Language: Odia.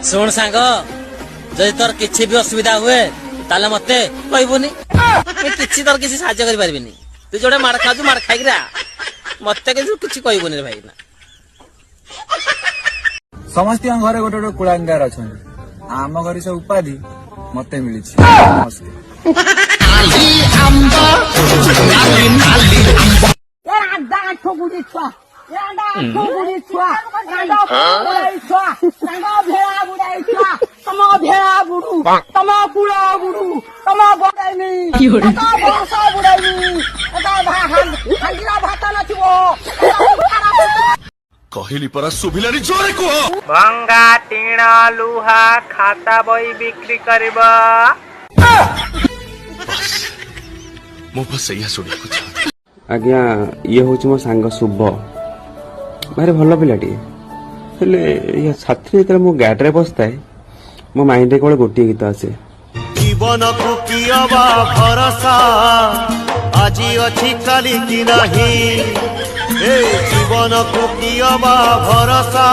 ଶୁଣ ସାଙ୍ଗ ଯଦି ତୋର କିଛି ବି ଅସୁବିଧା ହୁଏ ତାହେଲେ ମତେ କହିବୁନି କିଛି ତୋର କିଛି ସାହାଯ୍ୟ କରିପାରିବିନି ତୁ ଯୋଉଟା ମାଡ ଖାଉଛୁ ମାଡ ଖାଇକିରା ମତେ କିଛି କହିବୁନି ରେ ଭାଇ ନା ସମସ୍ତ ଘରେ ଗୋଟେ ଗୋଟେ କୁଳାଙ୍ଗାର ଅଛନ୍ତି ଆମ ଘରେ ସବୁ ଉପାଧି ମତେ ମିଳିଛି କହିଲି ପରା ଶୁଭିଲାନି ଜୋରେ କୁହ। ଭଙ୍ଗା ଟିଣ ଲୁହା ଖାତା ବହି ବିକ୍ରି କରିବା ମୁଁ ବସ୍ ଏଇଆ ଶୁଣିବାକୁ ଚାହୁଁଛି। ଆଜ୍ଞା ଇଏ ହଉଛି ମୋ ସାଙ୍ଗ ଶୁଭ ଭାରି ଭଲ ପିଲାଟିଏ ହେଲେ ସାଥିରେ ଯେତେବେଳେ ମୁଁ ଗାଡ଼ିରେ ବସିଥାଏ ମୋ ମାଇଣ୍ଡରେ କେବଳ ଗୋଟିଏ ଗୀତ ଆସେ ଜୀବନକୁ କିଅବା ଭରସା ଆଜି ଅଛି କାଲି କି ନାହିଁ ଏ ଜୀବନକୁ କିଅବା ଭରସା